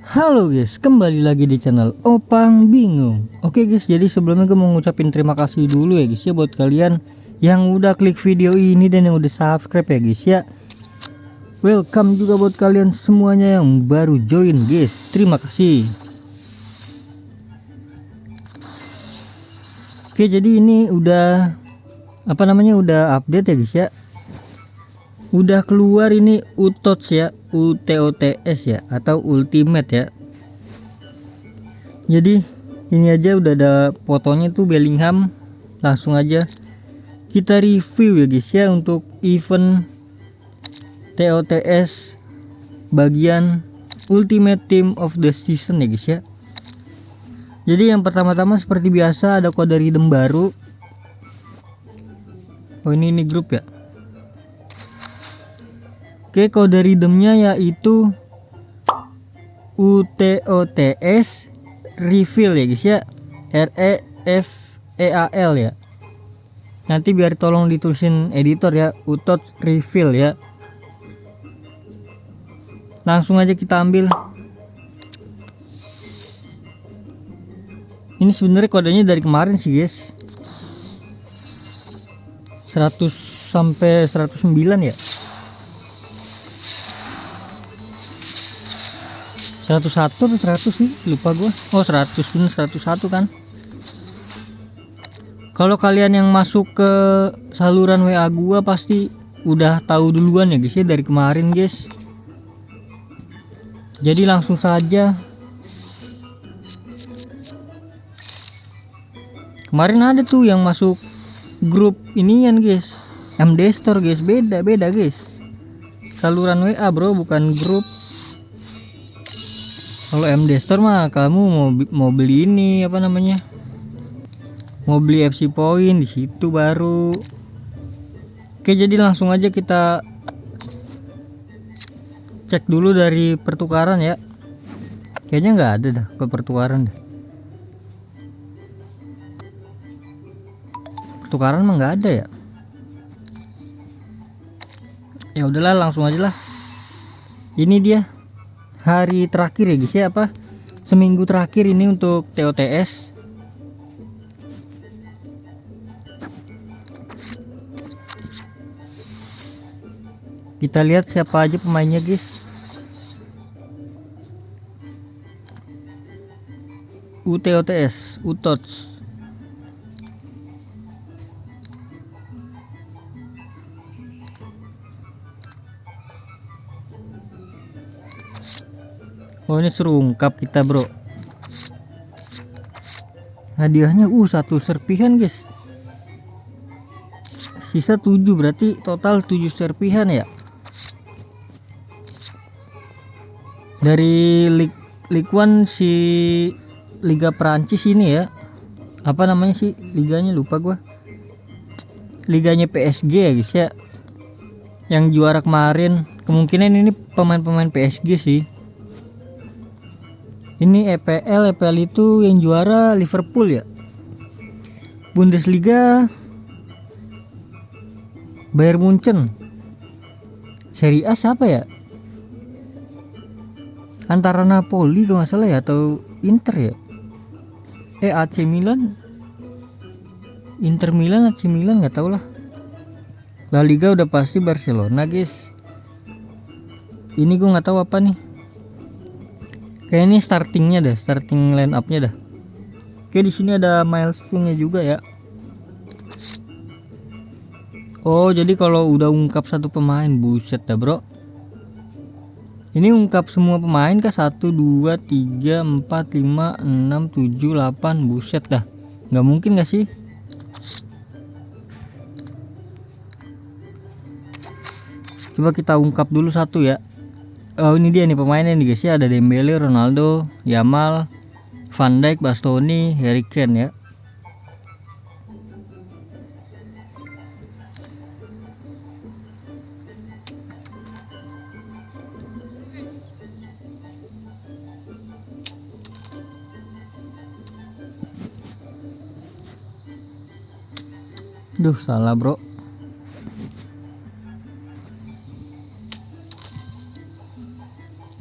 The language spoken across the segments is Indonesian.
Halo guys, kembali lagi di channel Opang Bingung. Oke guys, jadi sebelumnya gue mau ngucapin terima kasih dulu ya guys ya buat kalian yang udah klik video ini dan yang udah subscribe ya guys ya. Welcome juga buat kalian semuanya yang baru join guys. Terima kasih. Oke, jadi ini udah udah update ya guys ya. Udah keluar ini UTOTS ya, UTOTS ya, atau Ultimate ya. Jadi ini aja udah ada fotonya tuh Bellingham. Langsung aja kita review ya guys ya untuk event TOTS bagian Ultimate Team of the Season ya guys ya. Jadi yang pertama-tama seperti biasa ada kode redeem baru. Oh ini grup ya. Oke, kode redeemnya yaitu UTOTS refill ya guys ya, REFEAL ya. Nanti biar tolong ditulisin editor ya, UTOTS refill ya. Langsung aja kita ambil. Ini sebenarnya kodenya dari kemarin sih guys, 100 sampai 109 ya. 101 atau 100 sih, lupa gua. Oh 100, bener 101 kan. Kalau kalian yang masuk ke saluran WA gua pasti udah tahu duluan ya guys ya, dari kemarin guys. Jadi langsung saja. Kemarin ada tuh yang masuk grup inian guys, MD Store guys, beda guys. Saluran WA bro, bukan grup. Kalau MD Store mah kamu mau beli ini apa namanya? Mau beli FC Point di situ baru. Oke, jadi langsung aja kita cek dulu dari pertukaran ya. Kayaknya nggak ada dah ke pertukaran dah. Pertukaran mah nggak ada ya. Ya udahlah, langsung aja lah. Ini dia hari terakhir ya guys ya, apa seminggu terakhir ini untuk TOTS. Kita lihat siapa aja pemainnya guys. UTOTS, UTOTS. Oh ini serungkap kita bro. Hadiahnya satu serpihan guys. Sisa 7, berarti total 7 serpihan ya. Dari Ligue 1 si Liga Perancis ini ya. Apa namanya sih liganya, lupa gua. Liganya PSG ya guys ya. Yang juara kemarin. Kemungkinan ini pemain-pemain PSG sih. Ini EPL itu yang juara Liverpool ya. Bundesliga Bayern Munchen. Serie A siapa ya? Antara Napoli kalau nggak salah ya, atau Inter ya. AC Milan, Inter Milan, AC Milan nggak tahu lah. La Liga udah pasti Barcelona guys. Ini gue nggak tahu apa nih. Kayak ini startingnya dah, starting line up-nya dah. Oke, di sini ada milestone-nya juga ya. Oh, jadi kalau udah ungkap satu pemain, buset dah bro. Ini ungkap semua pemain kah? 1, 2, 3, 4, 5, 6, 7, 8, buset dah. Nggak mungkin gak sih? Coba kita ungkap dulu satu ya. Oh ini dia nih pemainnya nih guys ya, ada Dembele, Ronaldo, Yamal, Van Dijk, Bastoni, Harry Kane ya. Duh salah bro.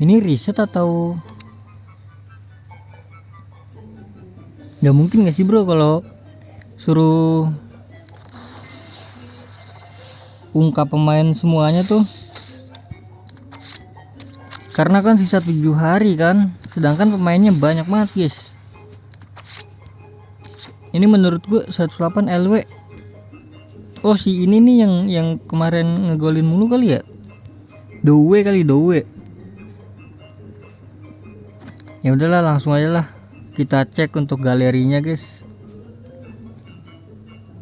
Ini reset atau Gak mungkin gak sih bro kalau suruh ungkap pemain semuanya tuh, karena kan sisa 7 hari kan, sedangkan pemainnya banyak banget guys. Ini menurut gue 108 LW. Oh si ini nih yang kemarin ngegolin mulu kali ya, Dowe kali, Dowe. Ya udahlah, langsung aja lah kita cek untuk galerinya guys.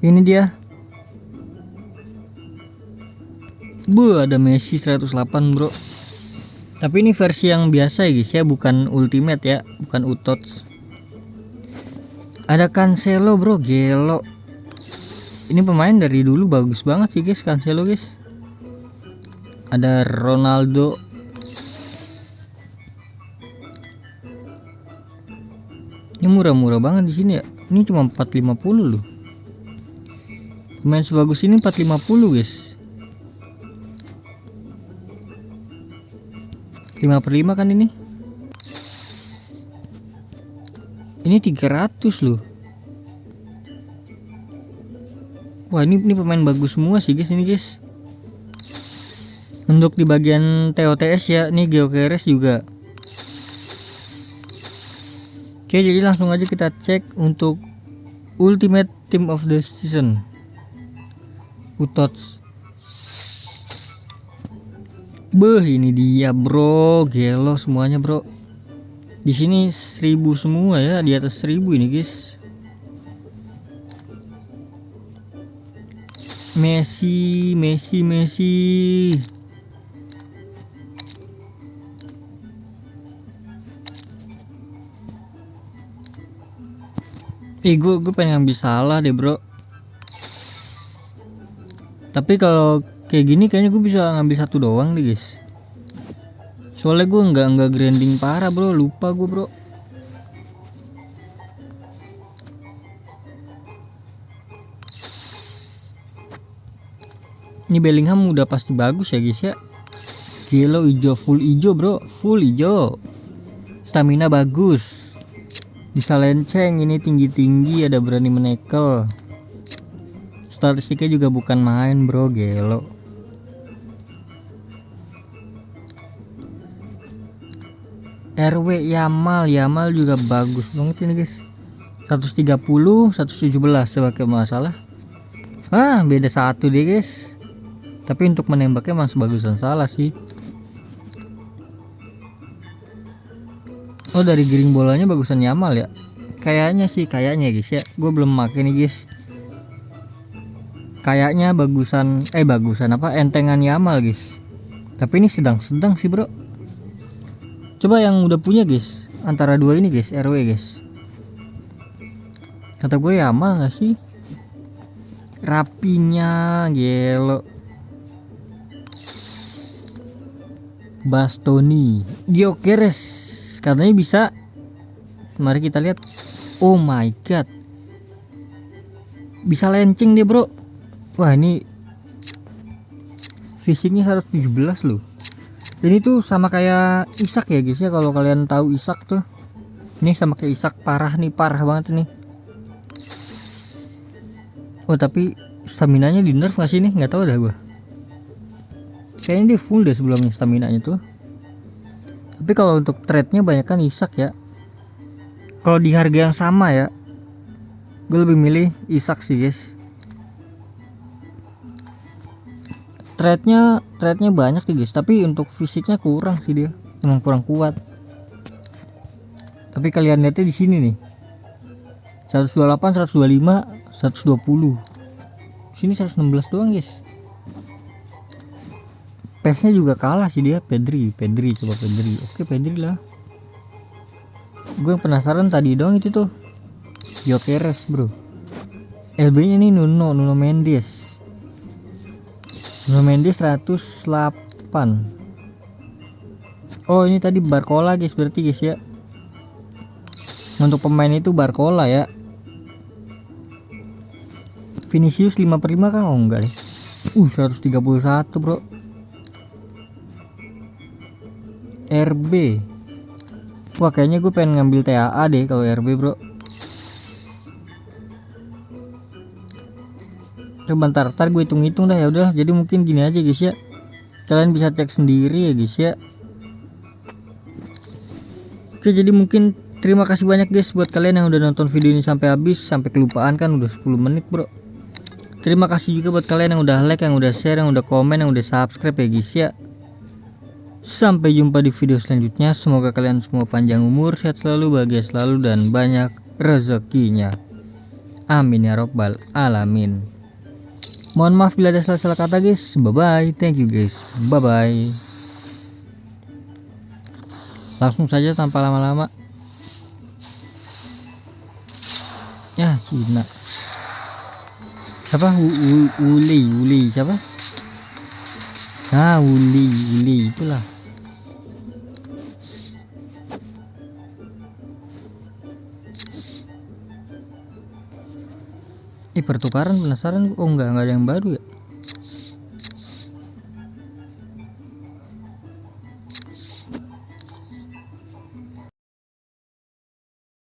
Ini dia. Ada Messi 108 bro. Tapi ini versi yang biasa ya guys ya, bukan ultimate ya, bukan utots. Ada Cancelo bro, gelo. Ini pemain dari dulu bagus banget sih guys, Cancelo guys. Ada Ronaldo. Ini murah-murah banget di sini ya. Ini cuma 450 loh. Pemain sebagus ini 450 guys. 5/5 kan ini. Ini 300 loh. Wah ini pemain bagus semua sih guys ini guys. Untuk di bagian TOTS ya, nih Gyökeres juga. Oke, jadi langsung aja kita cek untuk Ultimate Team of the Season Utots. Ini dia bro, gelo semuanya bro. Di sini 1000 semua ya, di atas 1000 ini guys. Messi. Gue pengen ngambil salah deh bro. Tapi kalau kayak gini kayaknya gue bisa ngambil satu doang deh guys. Soalnya gue nggak grinding parah bro, lupa gue bro. Ini Bellingham udah pasti bagus ya guys ya. Gila, hijau, full hijau bro, full hijau. Stamina bagus. Bisa lenceng, ini tinggi-tinggi, ada berani menekel. Statistiknya juga bukan main bro, gelo. RW Yamal juga bagus banget ini guys. 130, 117 coba ke masalah. Beda satu deh guys. Tapi untuk menembaknya masih bagusan salah sih. Oh dari giring bolanya bagusan Yamal ya. Kayaknya guys ya. Gue belum pakai nih guys. Kayaknya bagusan entengan Yamal guys. Tapi ini sedang sih bro. Coba yang udah punya guys, antara dua ini guys, RW guys. Kata gue Yamal gak sih? Rapinya gelo. Bastoni, Gyökeres katanya bisa. Mari kita lihat. Oh my god, bisa lenceng dia bro. Wah ini fisiknya 117 loh. Ini tuh sama kayak Isak ya guys ya, kalau kalian tahu Isak tuh. Ini sama kayak Isak, parah banget nih. Oh tapi staminanya di nerf gak sih nih, nggak tahu dah gua. Kayaknya dia full deh sebelumnya staminanya tuh. Tapi kalau untuk trade-nya banyak kan Isak ya. Kalau di harga yang sama ya, gue lebih milih Isak sih guys. Trade-nya banyak sih guys, tapi untuk fisiknya kurang sih dia, emang kurang kuat. Tapi kalian lihatnya di sini nih, 128, 125, 120. Sini 116 doang guys. Pace-nya juga kalah sih dia. Pedri coba Pedri. Oke Pedri lah. Gue penasaran tadi doang itu tuh Gyökeres bro. LB nya nih Nuno Mendes 108. Oh ini tadi Barcola guys, berarti guys ya. Untuk pemain itu Barcola ya. Vinicius 5/5 kan? Oh enggak deh. 131 bro. RB. Wah kayaknya gue pengen ngambil TAA deh kalau RB bro. bentar gue hitung-hitung dah. Ya udah, jadi mungkin gini aja guys ya, kalian bisa cek sendiri ya guys ya. Oke, jadi mungkin terima kasih banyak guys buat kalian yang udah nonton video ini sampai habis, sampai kelupaan kan udah 10 menit bro. Terima kasih juga buat kalian yang udah like, yang udah share, yang udah komen, yang udah subscribe ya guys ya. Sampai jumpa di video selanjutnya. Semoga kalian semua panjang umur, sehat selalu, bahagia selalu, dan banyak rezekinya. Amin ya robbal alamin. Mohon maaf bila ada salah-salah kata guys. Bye bye. Thank you guys. Bye bye. Langsung saja tanpa lama-lama. Ya Cina. Siapa? Uli siapa? Uli itulah. Pertukaran penasaran. Oh enggak ada yang baru ya.